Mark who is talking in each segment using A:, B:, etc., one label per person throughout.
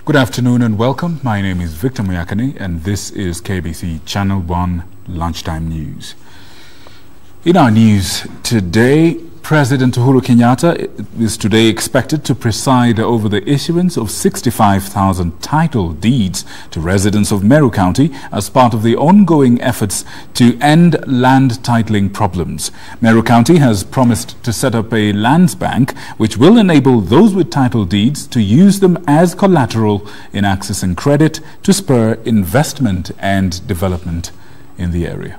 A: Good afternoon and welcome. My name is Victor Muyakani and this is KBC Channel 1 Lunchtime News. In our news today, President Uhuru Kenyatta is today expected to preside over the issuance of 65,000 title deeds to residents of Meru County as part of the ongoing efforts to end land titling problems. Meru County has promised to set up a lands bank which will enable those with title deeds to use them as collateral in accessing credit to spur investment and development in the area.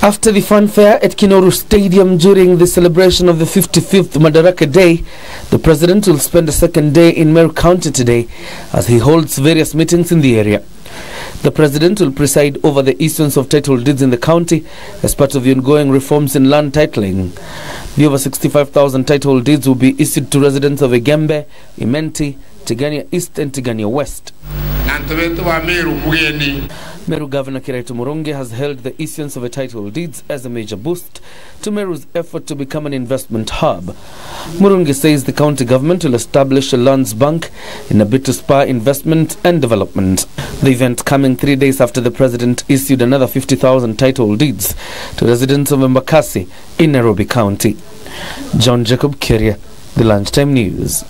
B: After the fanfare at Kinoru Stadium during the celebration of the 55th Madaraka Day, the President will spend a second day in Meru County today as he holds various meetings in the area. The President will preside over the issuance of title deeds in the county as part of the ongoing reforms in land titling. The over 65,000 title deeds will be issued to residents of Egembe, Imenti, Tigania East and Tigania West. Meru Governor Kiraitu Murungi has hailed the issuance of a title deeds as a major boost to Meru's effort to become an investment hub. Murungi says the county government will establish a lands bank in a bid to spur investment and development. The event coming 3 days after the President issued another 50,000 title deeds to residents of Embakasi in Nairobi County. John Jacob Keria, The Lunchtime News.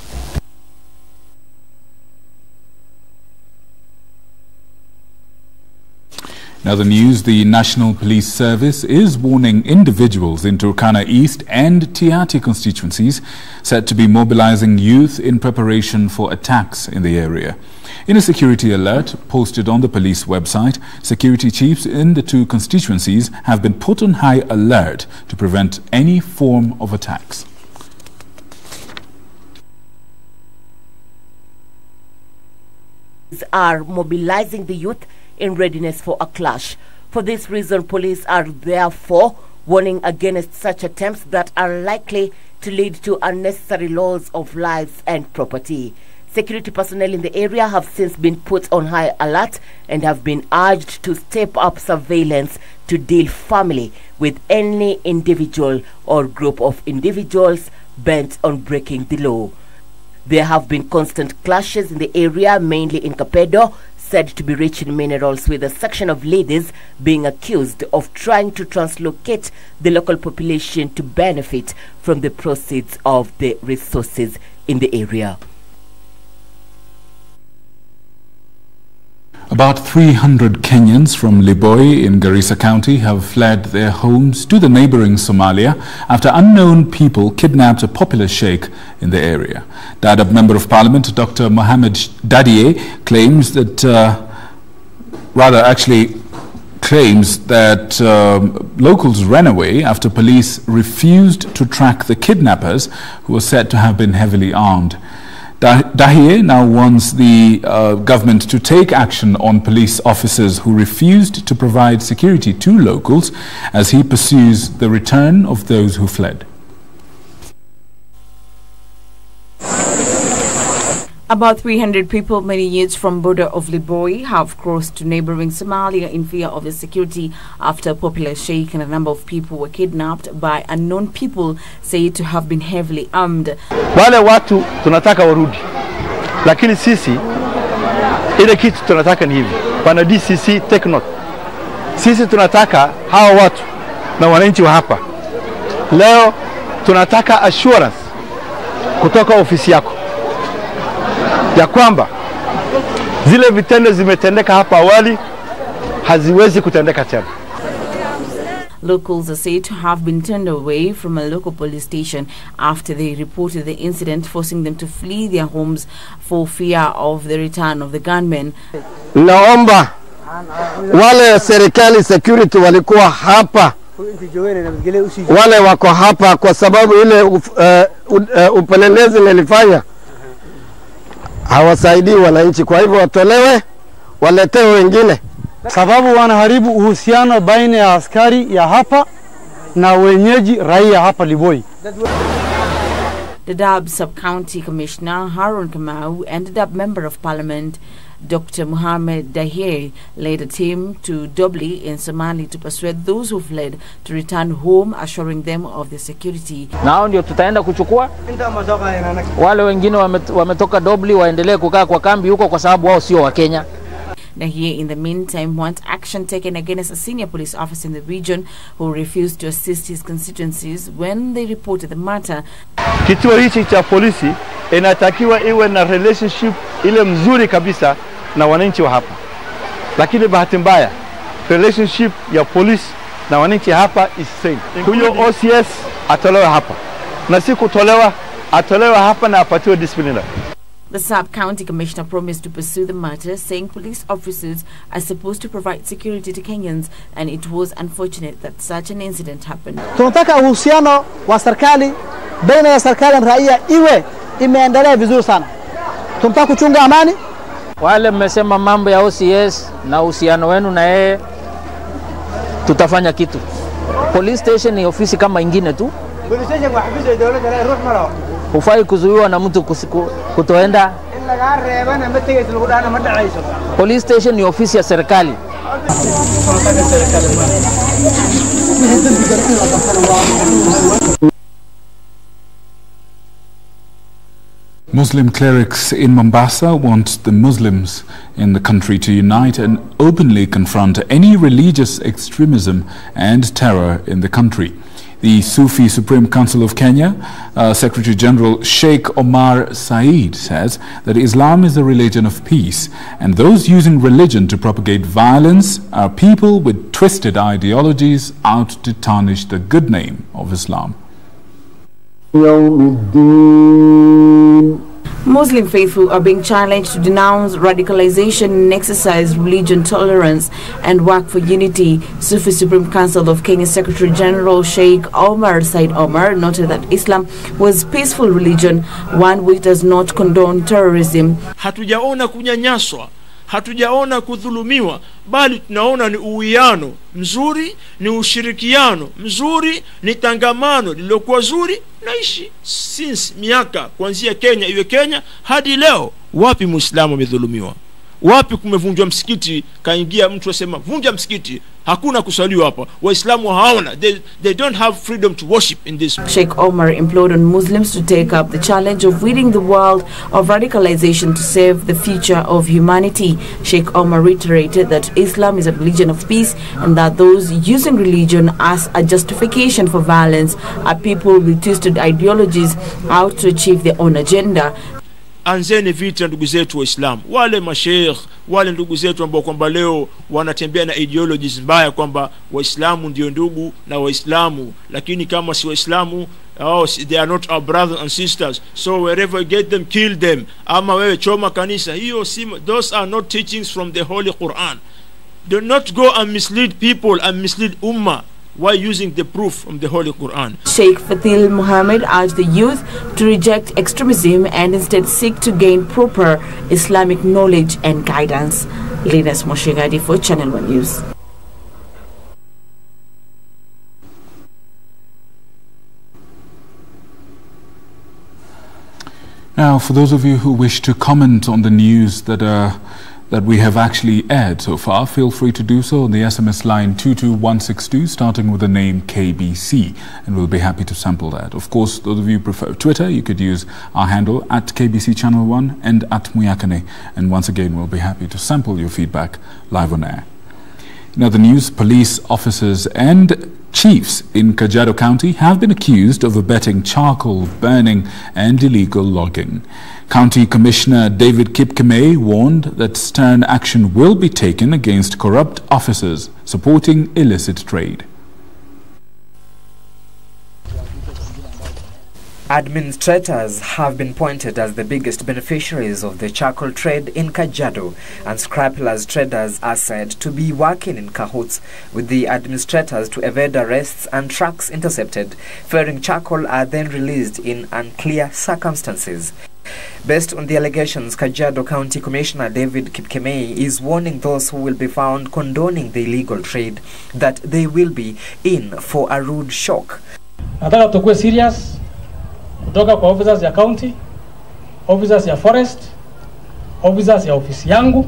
A: Now the news, the National Police Service is warning individuals in Turkana East and Tiati constituencies said to be mobilizing youth in preparation for attacks in the area. In a security alert posted on the police website, security chiefs in the two constituencies have been put on high alert to prevent any form of attacks.
C: Are mobilizing the youth in readiness for a clash. For this reason, police are therefore warning against such attempts that are likely to lead to unnecessary loss of lives and property. Security personnel in the area have since been put on high alert and have been urged to step up surveillance to deal firmly with any individual or group of individuals bent on breaking the law. There have been constant clashes in the area, mainly in Kapedo, said to be rich in minerals, with a section of ladies being accused of trying to translocate the local population to benefit from the proceeds of the resources in the area.
A: About 300 Kenyans from Liboi in Garissa County have fled their homes to the neighboring Somalia after unknown people kidnapped a popular sheikh in the area. Dadaab Member of Parliament Dr. Mohammed Dadie claims that, locals ran away after police refused to track the kidnappers, who were said to have been heavily armed. Dahie now wants the government to take action on police officers who refused to provide security to locals as he pursues the return of those who fled.
D: About 300 people, many youths from border of Liboi, have crossed to neighboring Somalia in fear of their security after a popular sheikh and a number of people were kidnapped by unknown people said to have been heavily armed.
E: Wale watu tunataka warudi, lakini sisi ile kitu tunataka ni hivi. Pana DCC take note. Sisi tunataka hawa watu na wananchi wa hapa leo tunataka assurance kutoka ofisi yako ya kwamba zile vitendo zimetendeka hapa awali haziwezi kutendeka tena.
D: Locals are said to have been turned away from a local police station after they reported the incident, forcing them to flee their homes for fear of the return of the gunmen.
E: Naomba wale serikali security walikuwa hapa, wale wako hapa kwa sababu ile upelelezi nilifanya hawasaidii wananchi, kwa hivyo watolewe waletewe wengine,
F: sababu wanaharibu uhusiano baina ya askari ya hapa na wenyeji raia hapa Liboi.
D: The Dadaab Sub-County Commissioner Harun Kamau and the Dadaab Member of Parliament Dr. Mohamed Dahir led a team to Dobli in Somalia to persuade those who fled to return home, assuring them of their security.
G: Nao ndio tutaenda kuchukua wale wengine wametoka Dobli waendelee kukaa kwa kambi huko kwa sababu wao sio wa Kenya.
D: Dahir, in the meantime, wants action taken against a senior police officer in the region who refused to assist his constituencies when they reported the matter.
E: Kituo hichi cha polisi inatakiwa iwe na relationship ile mzuri kabisa na wananchi wa hapa. Lakini bahati mbaya, relationship ya polisi na wananchi hapa is same. Huyo OCS atolewa hapa. Na si kutolewa, atolewa hapa na apatiwe disciplinary.
D: The sub-county commissioner promised to pursue the matter, saying police officers are supposed to provide security to Kenyans, and it was unfortunate that such an incident happened.
H: Tunataka uhusiano wa serikali baina ya serikali na raia iwe imeendelea vizuri sana. Tunataka kuchunga amani.
G: Wale mmesema mambo ya OCS na uhusiano wenu na yeye, tutafanya kitu. Police station ni ofisi kama ingine tu. Police station wa ofisi ya dawlada la ruh mara. Hufai kuzuiwa na mtu kutoenda. Police station ni ofisi ya serikali.
A: Muslim clerics in Mombasa want the Muslims in the country to unite and openly confront any religious extremism and terror in the country. The Sufi Supreme Council of Kenya, Secretary General Sheikh Omar Said, says that Islam is a religion of peace, and those using religion to propagate violence are people with twisted ideologies out to tarnish the good name of Islam.
D: Muslim faithful are being challenged to denounce radicalization and exercise religion tolerance and work for unity. Sufi Supreme Council of Kenya Secretary General Sheikh Omar Said Omar noted that Islam was peaceful religion, one which does not condone terrorism.
I: Hatujaona kunyanyaswa, hatujaona kudhulumiwa, bali tunaona ni uwiano mzuri, ni ushirikiano mzuri, ni tangamano lilokuwa zuri. Naishi since miaka kuanzia Kenya iwe Kenya hadi leo. Wapi Muislamu amedhulumiwa? Wapi kumevunjwa msikiti kaingia mtu asema vunja msikiti? Hakuna kusaliwa hapa. Waislamu hawana, they don't have freedom to worship in this.
D: Sheikh Omar implored on Muslims to take up the challenge of ridding the world of radicalization to save the future of humanity. Sheikh Omar reiterated that Islam is a religion of peace and that those using religion as a justification for violence are people with twisted ideologies out to achieve their own agenda.
I: Anzeni vita ndugu zetu Waislamu, wale masheikh, wale ndugu zetu ambao kwamba leo wanatembea na ideologies mbaya kwamba Waislamu ndio ndugu na Waislamu, lakini kama si Waislamu, they are not our brothers and sisters, so wherever you get them, kill them. Ama wewe choma kanisa, hiyo those are not teachings from the Holy Quran. Do not go and mislead people and mislead ummah while using the proof from the Holy Quran.
D: Sheikh Fatil Muhammad urged the youth to reject extremism and instead seek to gain proper Islamic knowledge and guidance. Linus Moshigadi for Channel 1 News.
A: Now, for those of you who wish to comment on the news that we have actually aired so far, feel free to do so on the SMS line 22162, starting with the name KBC, and we'll be happy to sample that. Of course, those of you who prefer Twitter, you could use our handle at KBC Channel 1 and at Muyakane, and once again, we'll be happy to sample your feedback live on air. In other news, police officers and chiefs in Kajiado County have been accused of abetting charcoal burning and illegal logging. County Commissioner David Kipkemei warned that stern action will be taken against corrupt officers supporting illicit trade.
J: Administrators have been pointed as the biggest beneficiaries of the charcoal trade in Kajiado, and scrupulous traders are said to be working in cahoots with the administrators to evade arrests, and trucks intercepted ferrying charcoal are then released in unclear circumstances. Based on the allegations, Kajiado County Commissioner David Kipkemei is warning those who will be found condoning the illegal trade that they will be in for a rude shock.
K: Nataka tukue serious kutoka kwa officers ya county, officers ya forest, officers ya ofisi yangu,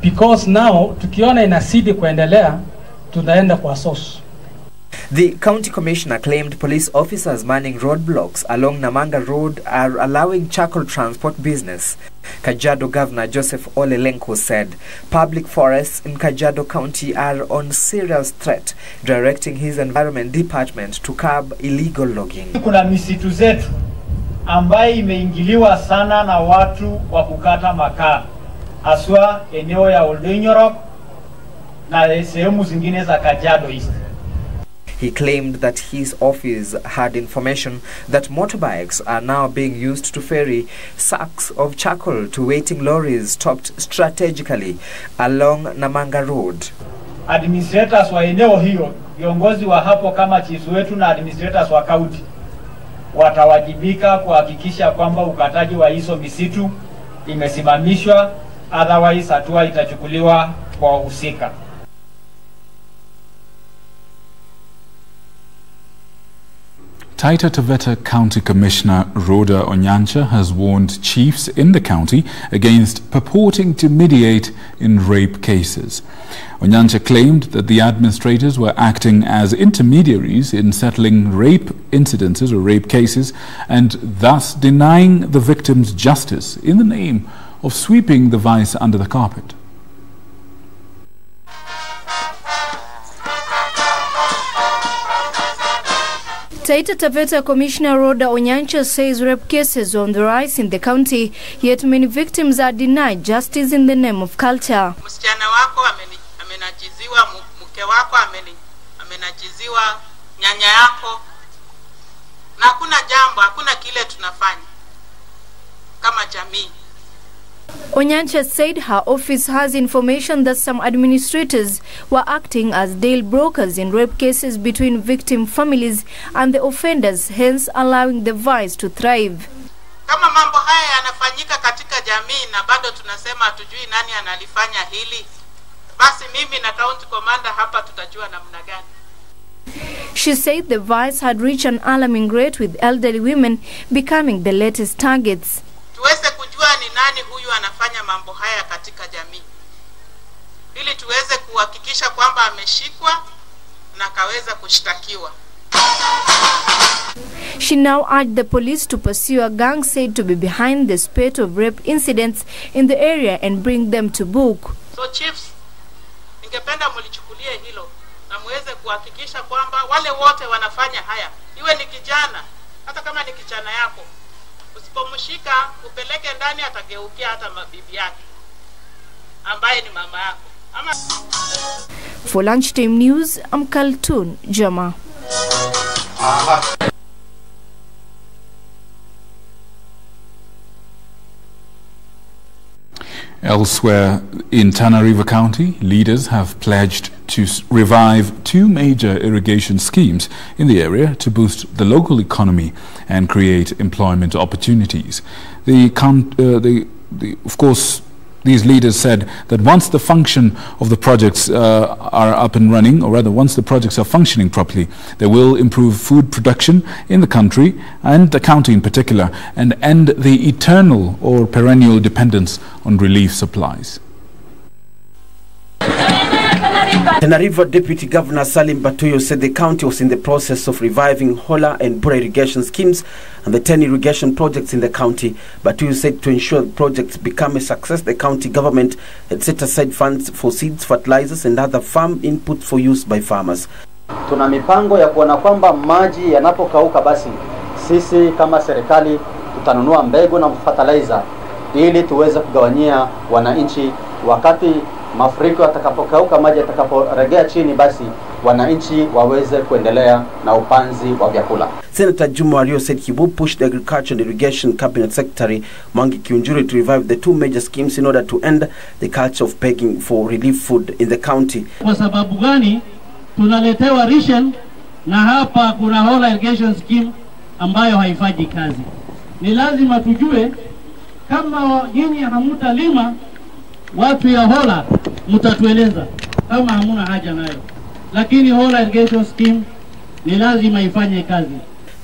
K: because now tukiona inazidi kuendelea tunaenda kwa source.
J: The county commissioner claimed police officers manning roadblocks along Namanga Road are allowing charcoal transport business. Kajiado Governor Joseph Ole Lenku said public forests in Kajiado County are on serious threat, directing his environment department to curb illegal logging.
K: Kuna misitu zetu ambayo imeingiliwa sana na watu wa kukata makaa, haswa eneo ya Oldonyorok na sehemu zingine za Kajiado East.
J: He claimed that his office had information that motorbikes are now being used to ferry sacks of charcoal to waiting lorries stopped strategically along Namanga Road.
K: Administrators wa eneo hiyo, viongozi wa hapo kama chiefs wetu na administrators wa county watawajibika kuhakikisha kwamba ukataji wa hizo misitu imesimamishwa, otherwise hatua itachukuliwa kwa uhusika.
A: Taita Taveta County Commissioner Rhoda Onyancha has warned chiefs in the county against purporting to mediate in rape cases. Onyancha claimed that the administrators were acting as intermediaries in settling rape incidences or rape cases and thus denying the victims justice in the name of sweeping the vice under the carpet.
L: Taita Taveta Commissioner Rhoda Onyancha says rape cases are on the rise in the county, yet many victims are denied justice in the name of culture.
M: Msichana wako amenajiziwa, mke wako amenajiziwa, nyanya yako, na hakuna jambo, hakuna kile tunafanya kama jamii.
L: Onyancha said her office has information that some administrators were acting as deal brokers in rape cases between victim families and the offenders, hence allowing the vice to thrive.
M: Kama mambo haya yanafanyika katika jamii na bado tunasema hatujui nani analifanya hili, basi mimi na county commander hapa tutajua namna gani.
L: She said the vice had reached an alarming rate, with elderly women becoming the latest targets.
M: Tuweze kujua ni nani huyu anafanya mambo haya katika jamii, ili tuweze kuhakikisha kwamba ameshikwa na kaweza kushtakiwa.
L: She now urged the police to pursue a gang said to be behind the spate of rape incidents in the area and bring them to book.
M: So chiefs, ningependa mlichukulie hilo na muweze kuhakikisha kwamba wale wote wanafanya haya, iwe ni kijana, hata kama ni kijana yako, usipomshika upeleke ndani, atageukia hata mabibi yake ambaye ni mama yako.
L: For Lunchtime News, I'm Kaltun Jama.
A: Elsewhere in Tana River County, leaders have pledged to revive two major irrigation schemes in the area to boost the local economy and create employment opportunities. Of course, these leaders said that once the function of the projects are up and running, or rather once the projects are functioning properly, they will improve food production in the country and the county in particular, and end the eternal or perennial dependence on relief supplies.
N: Tana River Deputy Governor Salim Batuyo said the county was in the process of reviving Hola and Bura irrigation schemes and the 10 irrigation projects in the county. Batuyo said to ensure the projects become a success, the county government had set aside funds for seeds, fertilizers and other farm input for use by farmers.
O: Tuna mipango ya kuona kwamba maji yanapokauka basi sisi kama serikali tutanunua mbegu na fertilizer ili tuweze kugawanyia wananchi. Wakati mafuriko yatakapokauka, maji yatakaporegea chini, basi wananchi waweze kuendelea na upanzi wa vyakula.
N: Senator Juma Wario said he will push the Agriculture and Irrigation Cabinet Secretary Mwangi Kiunjuri to revive the two major schemes in order to end the culture of begging for relief food in the county.
P: Kwa sababu gani tunaletewa ration na hapa kuna Hola irrigation scheme ambayo haifanyi kazi? Ni lazima tujue kama nyinyi hamutalima, watu ya Hola mtatueleza kama hamuna haja nayo, lakini Hola irrigation scheme ni lazima ifanye kazi.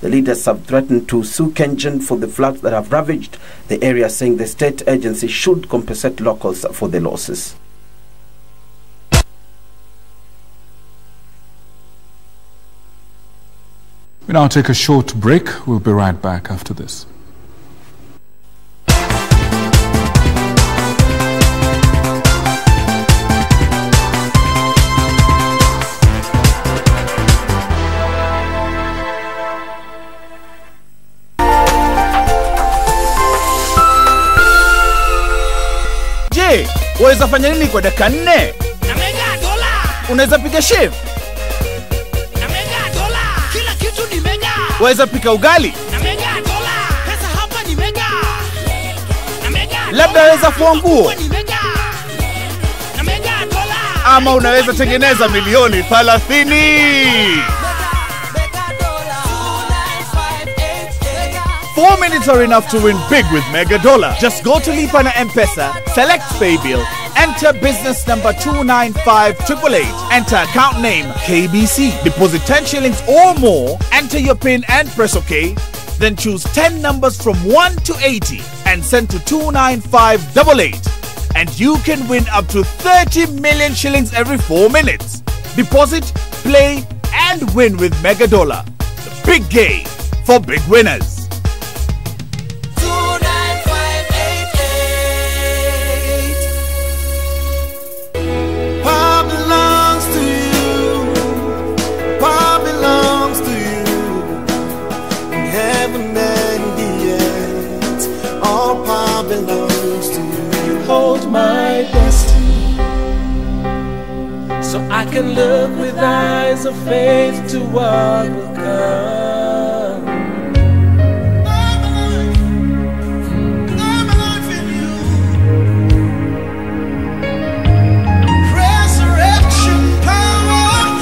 N: The leaders have threatened to sue Kengen for the floods that have ravaged the area, saying the state agency should compensate locals for the losses.
A: We now take a short break. We'll be right back after this.
Q: Je, waweza fanya nini kwa dakika 4?
R: Na mega dola.
Q: Unaweza piga chef?
R: Na mega dola. Kila kitu ni mega.
Q: Waweza pika ugali?
R: Na mega dola. Pesa hapa ni mega. Na mega dola.
Q: Labda waweza fua nguo?
R: Ni mega. Na mega dola.
Q: Ama unaweza tengeneza milioni 30. 4 minutes are enough to win big with Mega Dollar. Just go to Lipa na M-Pesa, select Pay Bill, enter business number 295888, enter account name KBC, deposit 10 shillings or more, enter your PIN and press OK, then choose 10 numbers from 1 to 80 and send to 29588. And you can win up to 30 million shillings every 4 minutes. Deposit, play and win with Mega Dollar. The big game for big winners.
S: Hold my destiny, so I can look with eyes of faith to what will come. Resurrection power.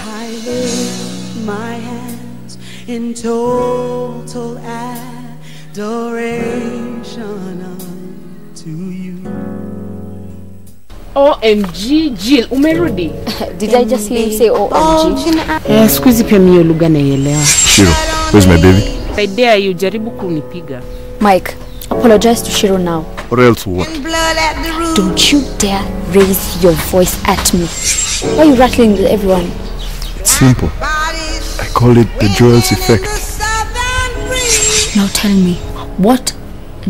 T: I lift my hands in total adoration unto you.
U: OMG, Jill, umerudi?
V: Did I just say OMG?
U: Siku hizi pia mimi lugha naielewa.
W: Shiro, where's my baby?
U: I dare you, jaribu kunipiga.
V: Mike, apologize to Shiro now.
W: Or else what?
V: Don't you dare raise your voice at me. Why are you rattling with everyone?
W: It's simple. I call it the Joel's effect.
V: Now tell me, what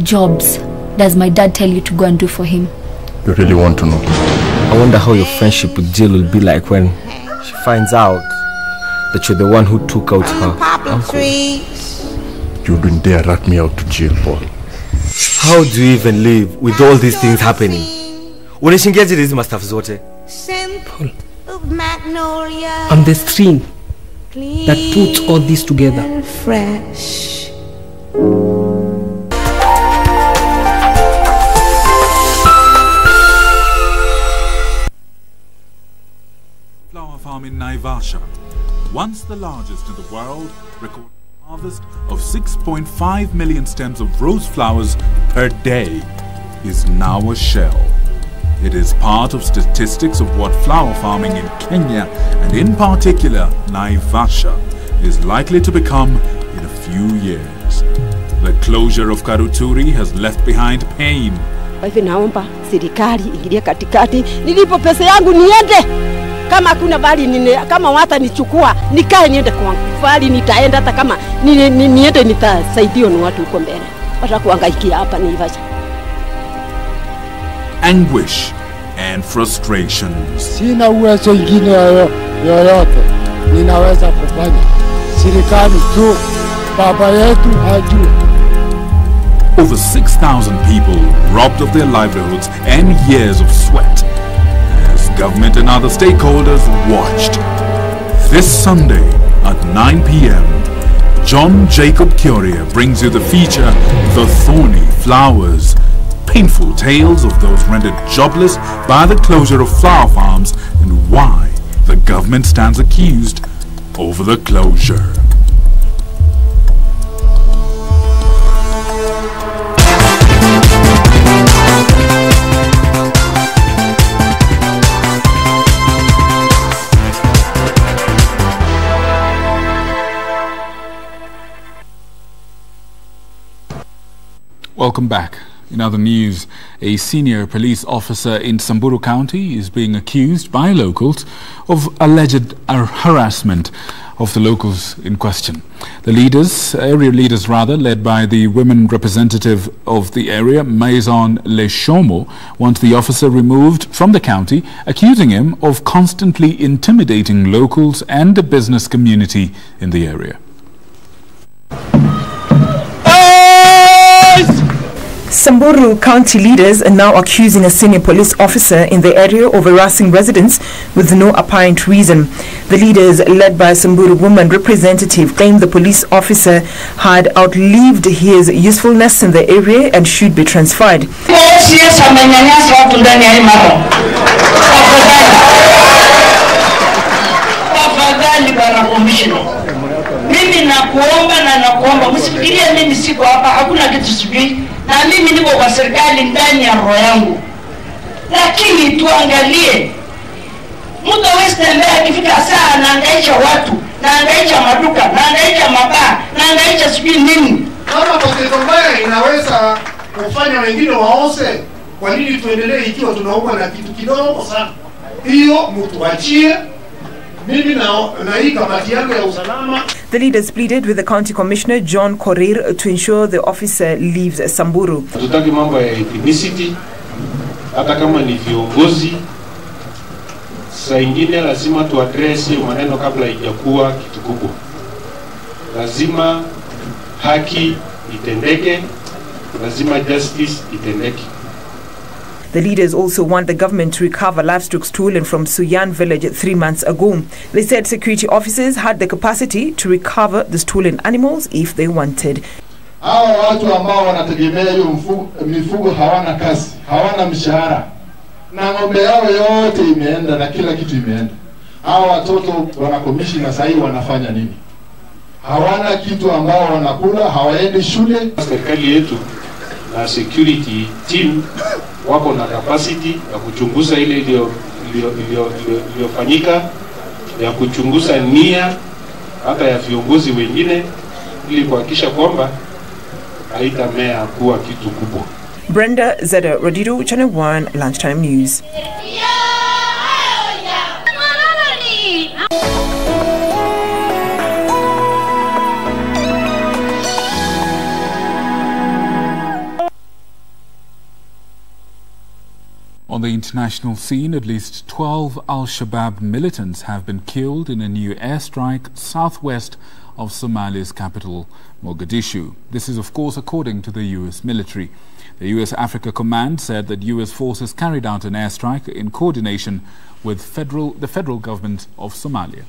V: jobs does my dad tell you to go and do for him?
W: You really want to know?
X: I wonder how your friendship with Jill will be like when she finds out that you're the one who took out her uncle.
W: You wouldn't dare rat me out to jail, Paul.
X: How do you even live with all these things happening? Unishingiaje hizi mastaff zote?
Y: Paul, I'm the string that puts all this together.
T: Fresh.
A: Flower farm in Naivasha, once the largest in the world, recorded a harvest of 6.5 million stems of rose flowers per day, is now a shell. It is part of statistics of what flower farming in Kenya, and in particular Naivasha, is likely to become in a few years. The closure of Karuturi has left behind pain.
Z: Hivi naomba serikali ingilie katikati, nilipo pesa yangu niende. Kama kuna bali kama wata nichukua nikae niende kwangu. Bali nitaenda hata kama niende nitasaidiwa na watu huko mbele. Watakuangaikia hapa Naivasha.
A: Anguish and frustrations.
F: Sina uwezo ingine yoyote ninaweza kufanya. Serikali tu, baba yetu hajui.
A: Over 6,000 people robbed of their livelihoods and years of sweat as government and other stakeholders watched. This Sunday at 9 p.m., John Jacob Curia brings you the feature The Thorny Flowers, painful tales of those rendered jobless by the closure of flower farms and why the government stands accused over the closure. Welcome back. In other news, a senior police officer in Samburu County is being accused by locals of alleged harassment of the locals in question. The area leaders led by the women representative of the area, Maison Leshomo, want the officer removed from the county, accusing him of constantly intimidating locals and the business community in the area.
B: Samburu County leaders are now accusing a senior police officer in the area of harassing residents with no apparent reason. The leaders, led by a Samburu woman representative, claim the police officer had outlived his usefulness in the area and should be transferred.
C: Mimi nakuomba msifikirie mimi siko hapa, hakuna kitu sijui, na mimi niko kwa serikali ndani ya roho yangu. Lakini tuangalie, mtu hawezi tembea akifika saa anaangaisha watu, anaangaisha maduka, anaangaisha mabaa, anaangaisha sijui nini.
E: Kama tatizo mbaya inaweza kufanya wengine waose, kwa nini tuendelee ikiwa tunaomba na kitu kidogo sana? Hiyo mtu achie.
B: The leaders pleaded with the county commissioner John Korir to ensure the officer leaves Samburu.
G: Hatutaki mambo ya ethnicity, hata kama ni viongozi. Saa ingine lazima tuaddress maneno kabla haijakuwa kitu kubwa. Lazima haki itendeke, lazima justice itendeke.
B: The leaders also want the government to recover livestock stolen from Suyan village 3 months ago. They said security officers had the capacity to recover the stolen animals if they wanted.
E: Hawa watu ambao wanategemea hiyo mifugo hawana kazi, hawana mshahara. Na ng'ombe yao yote imeenda na kila kitu imeenda. Hawa watoto wana commissioner sasa wanafanya nini? Hawana kitu ambao wanakula, hawaendi shule.
G: Serikali yetu na security team wako na capacity ya kuchunguza ile iliyofanyika, ya kuchunguza nia hata ya viongozi wengine, ili kuhakikisha kwamba haitamea kuwa kitu kubwa.
B: Brenda Zeda Rodido, Channel 1 Lunchtime News.
A: On the international scene, at least 12 Al-Shabaab militants have been killed in a new airstrike southwest of Somalia's capital, Mogadishu. This is, of course, according to the U.S. military. The U.S. Africa Command said that U.S. forces carried out an airstrike in coordination with the federal government of Somalia.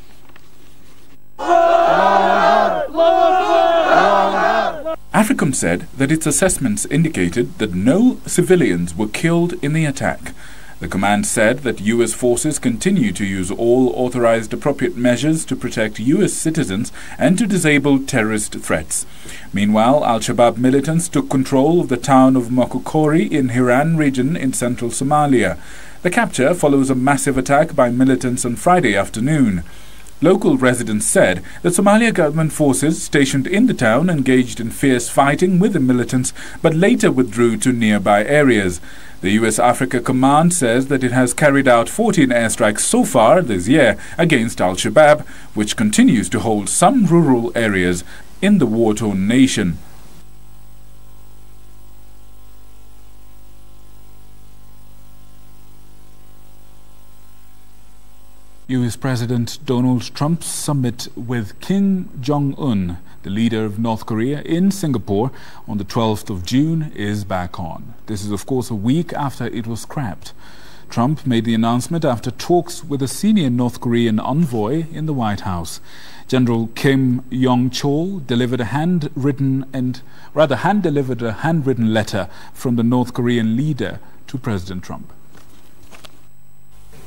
A: AFRICOM said that its assessments indicated that no civilians were killed in the attack. The command said that U.S. forces continue to use all authorized appropriate measures to protect U.S. citizens and to disable terrorist threats. Meanwhile, Al-Shabaab militants took control of the town of Mokokori in Hiran region in central Somalia. The capture follows a massive attack by militants on Friday afternoon. Local residents said that Somalia government forces stationed in the town engaged in fierce fighting with the militants but later withdrew to nearby areas. The U.S. Africa Command says that it has carried out 14 airstrikes so far this year against Al-Shabaab, which continues to hold some rural areas in the war-torn nation. U.S. President Donald Trump's summit with Kim Jong-un, the leader of North Korea, in Singapore on the 12th of June is back on. This is, of course, a week after it was scrapped. Trump made the announcement after talks with a senior North Korean envoy in the White House. General Kim Yong-chol delivered a hand-delivered a handwritten letter from the North Korean leader to President Trump.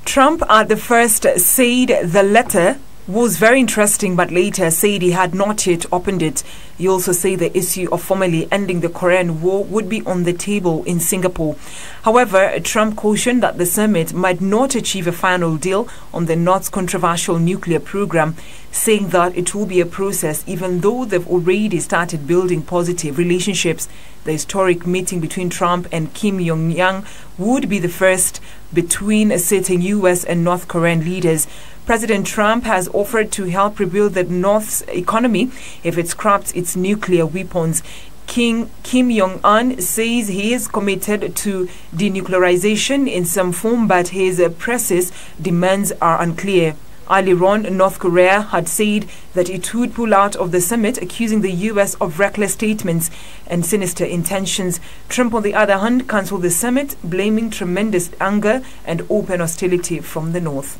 B: Trump at the first said the letter was very interesting, but later said he had not yet opened it. He also said the issue of formally ending the Korean War would be on the table in Singapore. However, Trump cautioned that the summit might not achieve a final deal on the North's controversial nuclear program, saying that it will be a process even though they've already started building positive relationships. The historic meeting between Trump and Kim Jong-un would be the first between certain U.S. and North Korean leaders. President Trump has offered to help rebuild the North's economy if it scraps its nuclear weapons. Kim Jong-un says he is committed to denuclearization in some form, but his precise demands are unclear. Earlier on, North Korea had said that it would pull out of the summit, accusing the U.S. of reckless statements and sinister intentions. Trump, on the other hand, cancelled the summit, blaming tremendous anger and open hostility from the North.